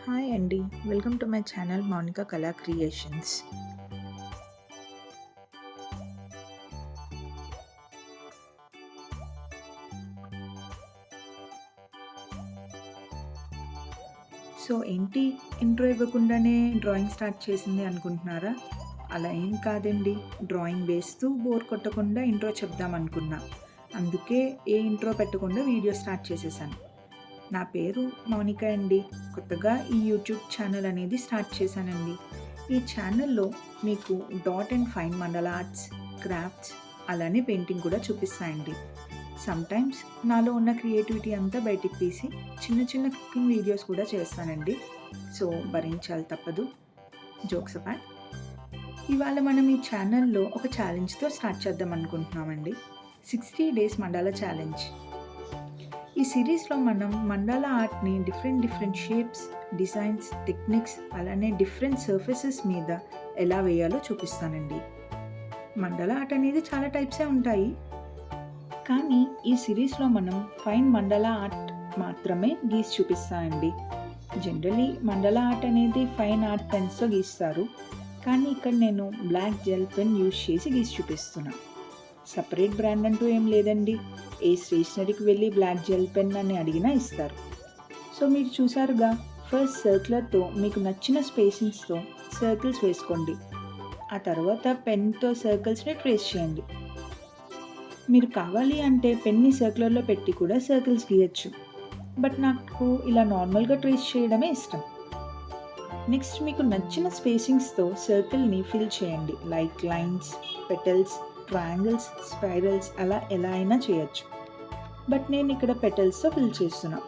Hi అండి. Welcome to my channel Mounika కళా creations. So ఏంటి ఇంట్రో ఇవ్వకుండానే డ్రాయింగ్ స్టార్ట్ చేసింది అనుకుంటున్నారా? అలా ఏం కాదండి. డ్రాయింగ్ వేస్తూ బోర్ కొట్టకుండా ఇంట్రో చెప్దాం అనుకున్నా. అందుకే ఏ ఇంట్రో పెట్టకుండా వీడియో స్టార్ట్ చేసేసాను. నా పేరు మౌనిక అండి. కొత్తగా ఈ యూట్యూబ్ ఛానల్ అనేది స్టార్ట్ చేశానండి. ఈ ఛానల్‌లో మీకు డాట్ అండ్ ఫైన్ మండల ఆర్ట్స్, క్రాఫ్ట్స్ అలానే పెయింటింగ్ కూడా చూపిస్తా అండి. సమ్‌టైమ్స్ నాలో ఉన్న క్రియేటివిటీ అంతా బయటికి తీసి చిన్న చిన్న కుకింగ్ వీడియోస్ కూడా చేస్తానండి. సో భరించాలి తప్పదు. Jokes apart. ఇవాళ మనం ఈ ఛానల్‌లో ఒక ఛాలెంజ్‌తో స్టార్ట్ చేద్దాం అనుకుంటున్నామండి. 60 డేస్ మండాలా ఛాలెంజ్. ఈ సిరీస్‌లో మనం మండాలా ఆర్ట్‌ని డిఫరెంట్ షేప్స్, డిజైన్స్, టెక్నిక్స్ అలానే డిఫరెంట్ సర్ఫేసెస్ మీద ఎలా వేయాలో చూపిస్తానండి. మండాలా ఆర్ట్ అనేది చాలా టైప్సే ఉంటాయి. కానీ ఈ సిరీస్‌లో మనం ఫైన్ మండాలా ఆర్ట్ మాత్రమే గీసి చూపిస్తా అండి. జనరల్లీ మండాలా ఆర్ట్ అనేది ఫైన్ ఆర్ట్ పెన్స్‌తో గీస్తారు. కానీ ఇక్కడ నేను బ్లాక్ జెల్ పెన్ యూజ్ చేసి గీసి చూపిస్తున్నా. సెపరేట్ బ్రాండ్ అంటూ ఏం లేదండి. ఏ స్టేషనరీకి వెళ్ళి బ్లాక్ జెల్ పెన్ అని అడిగినా ఇస్తారు. సో మీరు చూసారుగా, ఫస్ట్ సర్క్యులర్‌తో మీకు నచ్చిన స్పేసింగ్స్‌తో సర్కిల్స్ వేసుకోండి. ఆ తర్వాత పెన్‌తో సర్కిల్స్‌ని ట్రేస్ చేయండి. మీరు కావాలి అంటే పెన్ని సర్క్యులర్‌లో పెట్టి కూడా సర్కిల్స్ గీయొచ్చు. బట్ నాకు ఇలా నార్మల్‌గా ట్రేస్ చేయడమే ఇష్టం. నెక్స్ట్ మీకు నచ్చిన స్పేసింగ్స్‌తో సర్కిల్‌ని ఫిల్ చేయండి. Like lines, petals, triangles, spirals అలా ఎలా అయినా చేయొచ్చు. బట్ నేను ఇక్కడ పెటల్స్‌తో ఫిల్ చేస్తున్నా.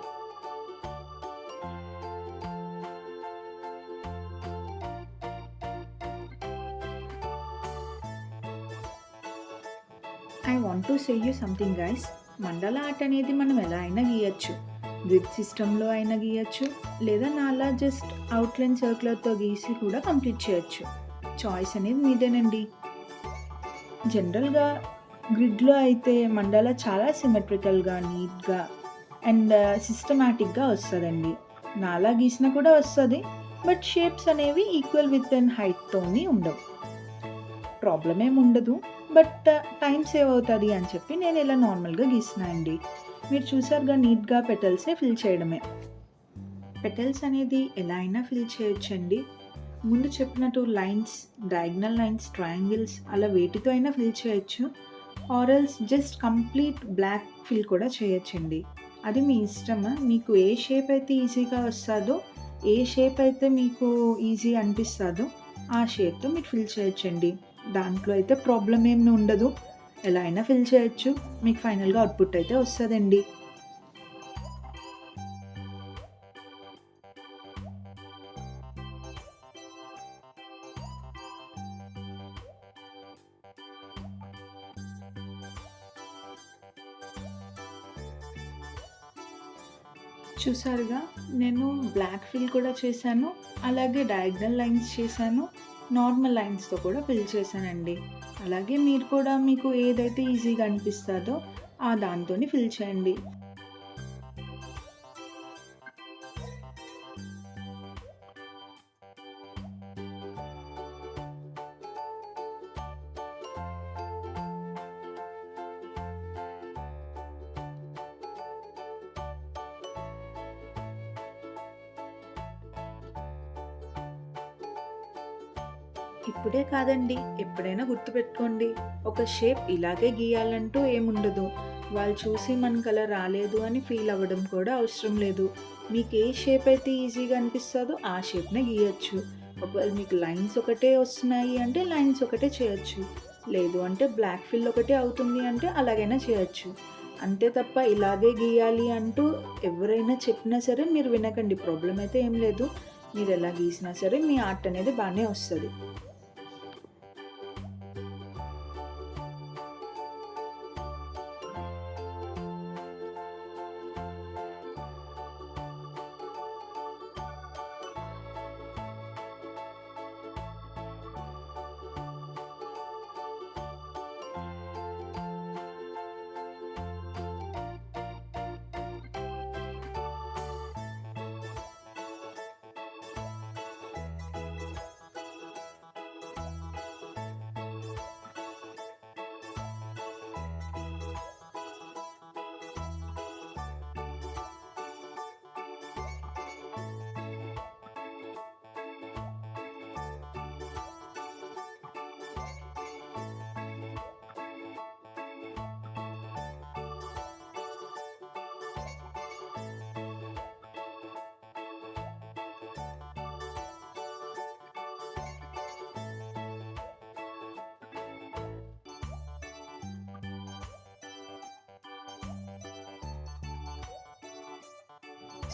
I want to say you something guys. Mandala art అనేది మనం ఎలా అయినా గీయచ్చు. గ్రిడ్ సిస్టంలో అయినా గీయచ్చు, లేదా నాలా జస్ట్ అవుట్లైన్ సర్క్యులర్‌తో గీసి కూడా కంప్లీట్ చేయొచ్చు. చాయిస్ అనేది మీదేనండి. జనరల్‌గా గ్రిడ్‌లో అయితే మండలా చాలా సిమెట్రికల్‌గా, నీట్‌గా అండ్ సిస్టమాటిక్‌గా వస్తదండి. నాలా గీసినా కూడా వస్తది. బట్ షేప్స్ అనేవి ఈక్వల్ విత్ అండ్ హైట్‌తోని ఉండవు. ప్రాబ్లమ్ ఏమి ఉండదు. బట్ టైం సేవ్ అవుతుంది అని చెప్పి నేను ఇలా నార్మల్‌గా గీస్తున్నా అండి. మీరు చూసారుగా, నీట్‌గా పెటల్స్‌ని ఫిల్ చేయడమే. పెటల్స్ అనేది ఎలా అయినా ఫిల్ చేయొచ్చండి. ముందు చెప్పినట్టు లైన్స్, డయాగ్నల్ లైన్స్, ట్రయాంగిల్స్ అలా వేటితో అయినా ఫిల్ చేయొచ్చు. Or else just complete blank fill కూడా చేయొచ్చండి. అది మీ ఇష్టం. మీకు ఏ షేప్ అయితే ఈజీగా వస్తాదో, ఏ షేప్ అయితే మీకు ఈజీ అనిపిస్తాదో ఆ షేప్‌తో మీరు ఫిల్ చేయొచ్చండి. దాంట్లో అయితే ప్రాబ్లమ్ ఏమి ఉండదు. ఎలా అయినా ఫిల్ చేయొచ్చు. మీకు ఫైనల్‌గా అవుట్‌పుట్ అయితే వస్తదండి. చూసారుగా, నేను బ్లాక్ ఫిల్ కూడా చేశాను. అలాగే డయాగ్నల్ లైన్స్ చేశాను. నార్మల్ లైన్స్‌తో కూడా ఫిల్ చేశానండి. అలాగే మీరు కూడా మీకు ఏదైతే ఈజీగా అనిపిస్తాదో దాంతోని ఫిల్ చేయండి. ఇప్పుడే కాదండి, ఎప్పుడైనా గుర్తుపెట్టుకోండి. ఒక షేప్ ఇలాగే గీయాలంటూ ఏముండదు. వాళ్ళు చూసి మనకలా రాలేదు అని ఫీల్ అవ్వడం కూడా అవసరం లేదు. మీకు ఏ షేప్ అయితే ఈజీగా అనిపిస్తదో ఆ షేప్‌నే గీయొచ్చు. ఒకవేళ మీకు లైన్స్ ఒకటే వస్తున్నాయి అంటే లైన్స్ ఒకటే చేయొచ్చు. లేదు అంటే బ్లాక్ ఫిల్ ఒకటే అవుతుంది అంటే అలాగైనా చేయొచ్చు. అంతే తప్ప ఇలాగే గీయాలి అంటూ ఎవరైనా చెప్పినా సరే మీరు వినకండి. ప్రాబ్లమ్ అయితే ఏం లేదు. మీరు ఎలా గీసినా సరే మీ ఆర్ట్ అనేది బానే వస్తది.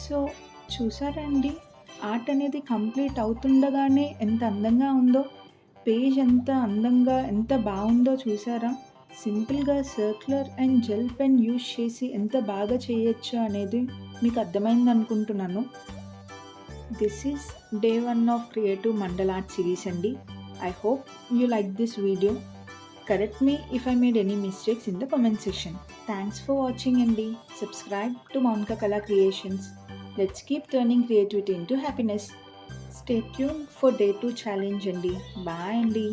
సో చూసారా అండి? ఆర్ట్ అనేది కంప్లీట్ అవుతుండగానే ఎంత అందంగా ఉందో, పేజ్ ఎంత అందంగా ఎంత బావుందో చూసారా? సింపుల్‌గా circular and gel pen use చేసి ఎంత బాగా చేయొచ్చు అనేది మీకు అర్థమైందనుకుంటున్నాను. This is day 1 of creative mandala art series అండి. I hope you like this video. Correct me if I made any mistakes in the comment section. Thanks for watching Andy. Subscribe to Monica Kala Creations. Let's keep turning creativity into happiness. Stay tuned for day 2 challenge Andy. Bye Andy.